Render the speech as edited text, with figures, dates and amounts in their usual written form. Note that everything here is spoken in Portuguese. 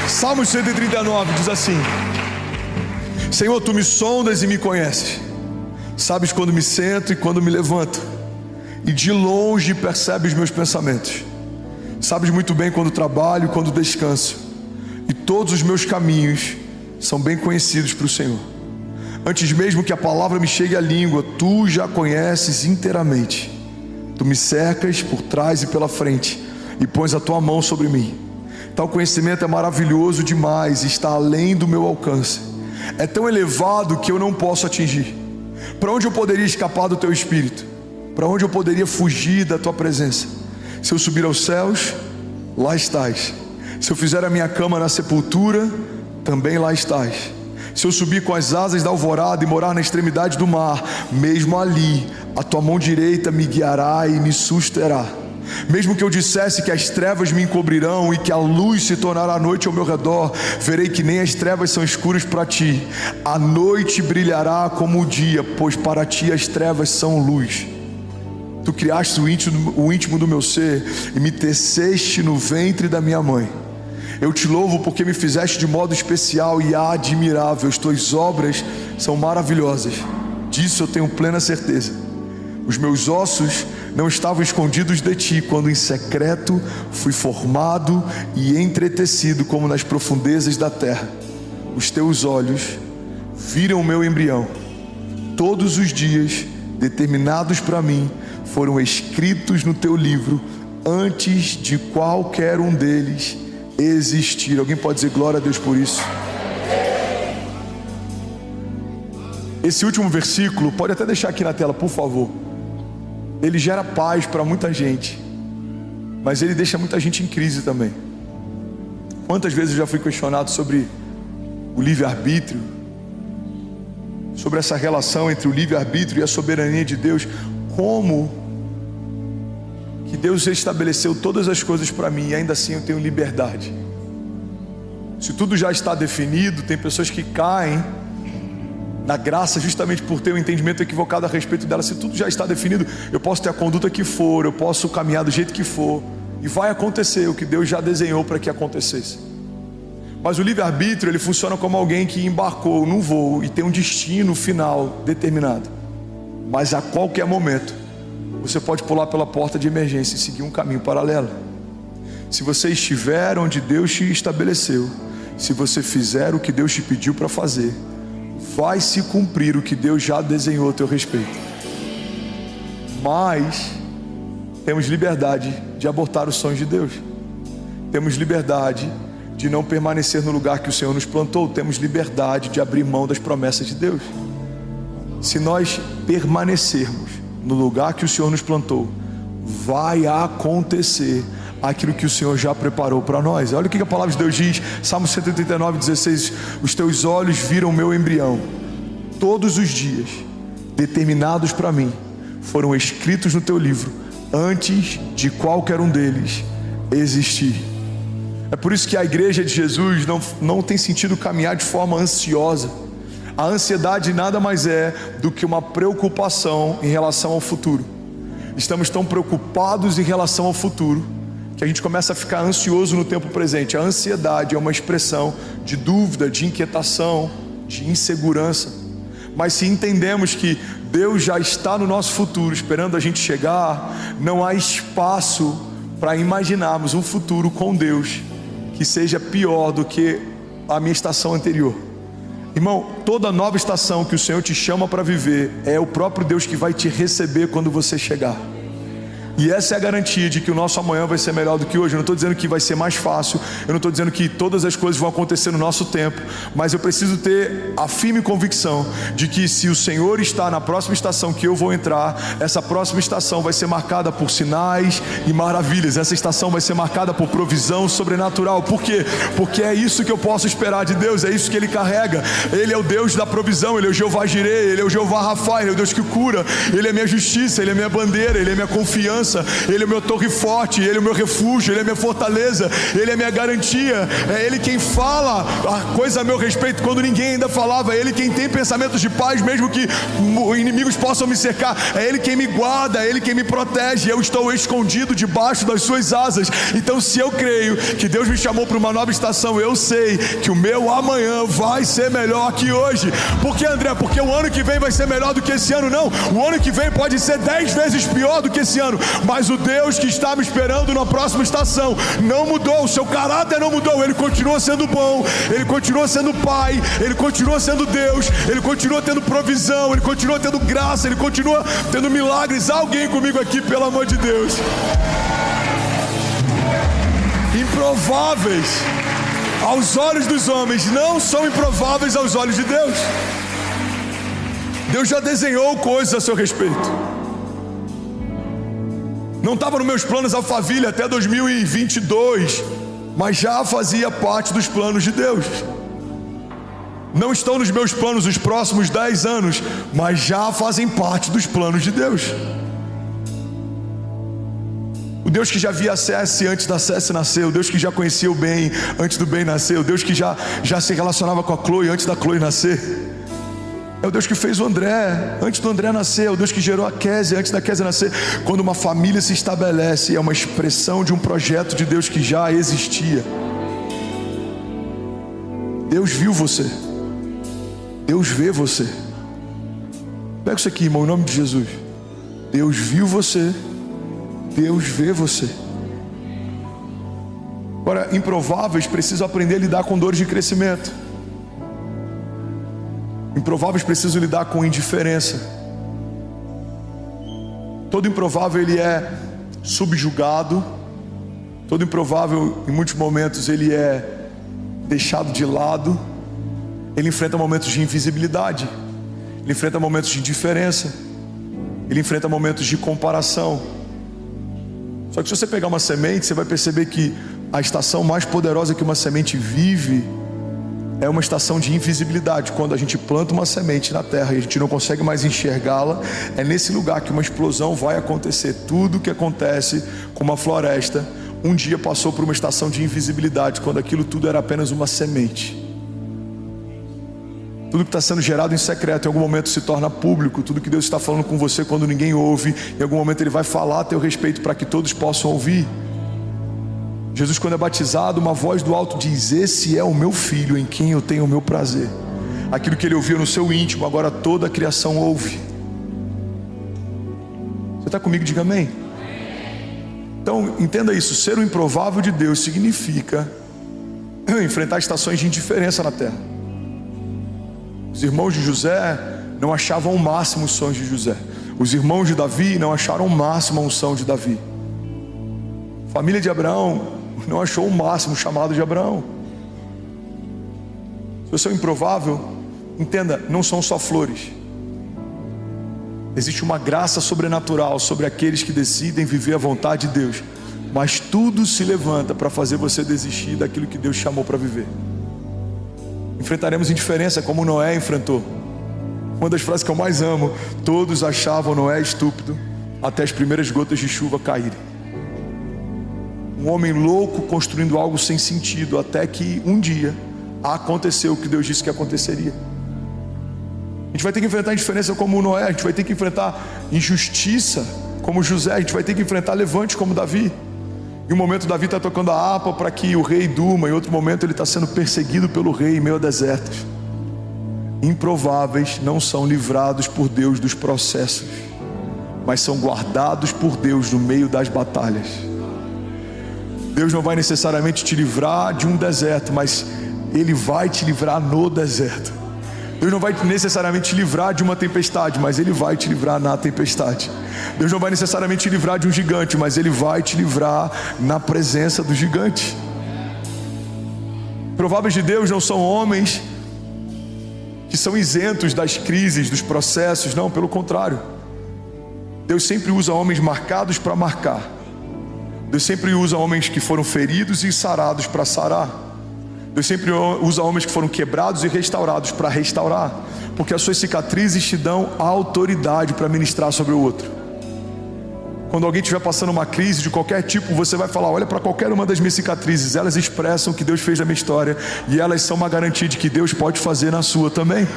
Salmo 139 diz assim: Senhor, tu me sondas e me conheces, sabes quando me sento e quando me levanto, e de longe percebes meus pensamentos. Sabes muito bem quando trabalho e quando descanso, e todos os meus caminhos são bem conhecidos para o Senhor. Antes mesmo que a palavra me chegue à língua, tu já conheces inteiramente. Tu me cercas por trás e pela frente, e pões a tua mão sobre mim. Tal conhecimento é maravilhoso demais, está além do meu alcance. É tão elevado que eu não posso atingir. Para onde eu poderia escapar do teu espírito? Para onde eu poderia fugir da tua presença? Se eu subir aos céus, lá estás. Se eu fizer a minha cama na sepultura, também lá estás. Se eu subir com as asas da alvorada e morar na extremidade do mar, mesmo ali a tua mão direita me guiará e me susterá. Mesmo que eu dissesse que as trevas me encobrirão e que a luz se tornará noite ao meu redor, verei que nem as trevas são escuras para ti. A noite brilhará como o dia, pois para ti as trevas são luz. Tu criaste o íntimo do meu ser e me teceste no ventre da minha mãe. Eu te louvo porque me fizeste de modo especial e admirável. As tuas obras são maravilhosas, disso eu tenho plena certeza. Os meus ossos não estavam escondidos de ti, quando em secreto fui formado e entretecido como nas profundezas da terra. Os teus olhos viram o meu embrião. Todos os dias determinados para mim foram escritos no teu livro, antes de qualquer um deles existir. Alguém pode dizer glória a Deus por isso? Esse último versículo, pode até deixar aqui na tela, por favor. Ele gera paz para muita gente, mas ele deixa muita gente em crise também. Quantas vezes eu já fui questionado sobre o livre-arbítrio, sobre essa relação entre o livre-arbítrio e a soberania de Deus. Como que Deus estabeleceu todas as coisas para mim e ainda assim eu tenho liberdade? Se tudo já está definido, tem pessoas que caem na graça justamente por ter um entendimento equivocado a respeito dela. Se tudo já está definido, eu posso ter a conduta que for, eu posso caminhar do jeito que for, e vai acontecer o que Deus já desenhou para que acontecesse. Mas o livre-arbítrio, ele funciona como alguém que embarcou num voo e tem um destino final determinado, mas a qualquer momento você pode pular pela porta de emergência e seguir um caminho paralelo. Se você estiver onde Deus te estabeleceu, se você fizer o que Deus te pediu para fazer, vai se cumprir o que Deus já desenhou a teu respeito. Mas temos liberdade de abortar os sonhos de Deus. Temos liberdade de não permanecer no lugar que o Senhor nos plantou. Temos liberdade de abrir mão das promessas de Deus. Se nós permanecermos no lugar que o Senhor nos plantou, vai acontecer aquilo que o Senhor já preparou para nós. Olha o que a palavra de Deus diz, Salmo 139:16: os teus olhos viram o meu embrião. Todos os dias determinados para mim foram escritos no teu livro, antes de qualquer um deles existir. É por isso que a igreja de Jesus não tem sentido caminhar de forma ansiosa. A ansiedade nada mais é do que uma preocupação em relação ao futuro. Estamos tão preocupados em relação ao futuro que a gente começa a ficar ansioso no tempo presente. A ansiedade é uma expressão de dúvida, de inquietação, de insegurança. Mas se entendemos que Deus já está no nosso futuro, esperando a gente chegar, não há espaço para imaginarmos um futuro com Deus que seja pior do que a minha estação anterior. Irmão, toda nova estação que o Senhor te chama para viver, é o próprio Deus que vai te receber quando você chegar. E essa é a garantia de que o nosso amanhã vai ser melhor do que hoje. Eu não estou dizendo que vai ser mais fácil, eu não estou dizendo que todas as coisas vão acontecer no nosso tempo, mas eu preciso ter a firme convicção de que se o Senhor está na próxima estação que eu vou entrar, essa próxima estação vai ser marcada por sinais e maravilhas. Essa estação vai ser marcada por provisão sobrenatural. Por quê? Porque é isso que eu posso esperar de Deus, é isso que Ele carrega. Ele é o Deus da provisão, Ele é o Jeová Jireh, Ele é o Jeová Rafa, Ele é o Deus que cura, Ele é minha justiça, Ele é minha bandeira, Ele é minha confiança, segurança, Ele é o meu torre forte, Ele é o meu refúgio, Ele é minha fortaleza, Ele é minha garantia. É Ele quem fala a coisa a meu respeito quando ninguém ainda falava. É Ele quem tem pensamentos de paz mesmo que inimigos possam me cercar. É Ele quem me guarda, é Ele quem me protege. Eu estou escondido debaixo das suas asas. Então, se eu creio que Deus me chamou para uma nova estação, eu sei que o meu amanhã vai ser melhor que hoje. Por que, André? Porque o ano que vem vai ser melhor do que esse ano? Não, o ano que vem pode ser 10 vezes pior do que esse ano, mas o Deus que está me esperando na próxima estação não mudou, o seu caráter não mudou. Ele continua sendo bom, Ele continua sendo Pai, Ele continua sendo Deus, Ele continua tendo provisão, Ele continua tendo graça, Ele continua tendo milagres. Alguém comigo aqui, pelo amor de Deus? Improváveis aos olhos dos homens não são improváveis aos olhos de Deus. Deus já desenhou coisas a seu respeito. Não estava nos meus planos Alphaville até 2022, mas já fazia parte dos planos de Deus. Não estão nos meus planos os próximos 10 anos, mas já fazem parte dos planos de Deus. O Deus que já via a Cécia antes da Cécia nascer, o Deus que já conhecia o bem antes do bem nascer, o Deus que já se relacionava com a Chloe antes da Chloe nascer. É o Deus que fez o André antes do André nascer, é o Deus que gerou a Kézia antes da Kézia nascer. Quando uma família se estabelece, é uma expressão de um projeto de Deus que já existia. Deus viu você, Deus vê você. Pega isso aqui, irmão, em nome de Jesus. Deus viu você, Deus vê você. Agora, improváveis precisam aprender a lidar com dores de crescimento. Improváveis precisam lidar com indiferença. Todo improvável ele é subjugado. Todo improvável, em muitos momentos, ele é deixado de lado. Ele enfrenta momentos de invisibilidade. Ele enfrenta momentos de indiferença. Ele enfrenta momentos de comparação. Só que se você pegar uma semente, você vai perceber que a estação mais poderosa que uma semente vive é uma estação de invisibilidade. Quando a gente planta uma semente na terra e a gente não consegue mais enxergá-la, é nesse lugar que uma explosão vai acontecer. Tudo que acontece com uma floresta, um dia passou por uma estação de invisibilidade, quando aquilo tudo era apenas uma semente. Tudo que está sendo gerado em secreto, em algum momento se torna público. Tudo que Deus está falando com você quando ninguém ouve, em algum momento Ele vai falar a teu respeito para que todos possam ouvir. Jesus, quando é batizado, uma voz do alto diz: esse é o meu filho em quem eu tenho o meu prazer. Aquilo que ele ouvia no seu íntimo, agora toda a criação ouve. Você está comigo? Diga amém. Então entenda isso, ser o improvável de Deus significa enfrentar estações de indiferença na terra. Os irmãos de José não achavam o máximo os sonhos de José. Os irmãos de Davi não acharam o máximo a unção de Davi. A família de Abraão não achou o máximo o chamado de Abraão. Se você é improvável, entenda, não são só flores. Existe uma graça sobrenatural sobre aqueles que decidem viver a vontade de Deus. Mas tudo se levanta para fazer você desistir daquilo que Deus chamou para viver. Enfrentaremos indiferença como Noé enfrentou. Uma das frases que eu mais amo: todos achavam Noé estúpido até as primeiras gotas de chuva caírem. Um homem louco construindo algo sem sentido, até que um dia aconteceu o que Deus disse que aconteceria. A gente vai ter que enfrentar indiferença como Noé, a gente vai ter que enfrentar injustiça como José, a gente vai ter que enfrentar levante como Davi. Em um momento Davi está tocando a harpa para que o rei durma, em outro momento ele está sendo perseguido pelo rei em meio a desertos. Improváveis não são livrados por Deus dos processos, mas são guardados por Deus no meio das batalhas. Deus não vai necessariamente te livrar de um deserto, mas Ele vai te livrar no deserto. Deus não vai necessariamente te livrar de uma tempestade, mas Ele vai te livrar na tempestade. Deus não vai necessariamente te livrar de um gigante, mas Ele vai te livrar na presença do gigante. Prováveis de Deus não são homens que são isentos das crises, dos processos. Não, pelo contrário. Deus sempre usa homens marcados para marcar. Deus sempre usa homens que foram feridos e sarados para sarar. Deus sempre usa homens que foram quebrados e restaurados para restaurar, porque as suas cicatrizes te dão a autoridade para ministrar sobre o outro. Quando alguém estiver passando uma crise de qualquer tipo, você vai falar: olha para qualquer uma das minhas cicatrizes, elas expressam o que Deus fez na minha história, e elas são uma garantia de que Deus pode fazer na sua também.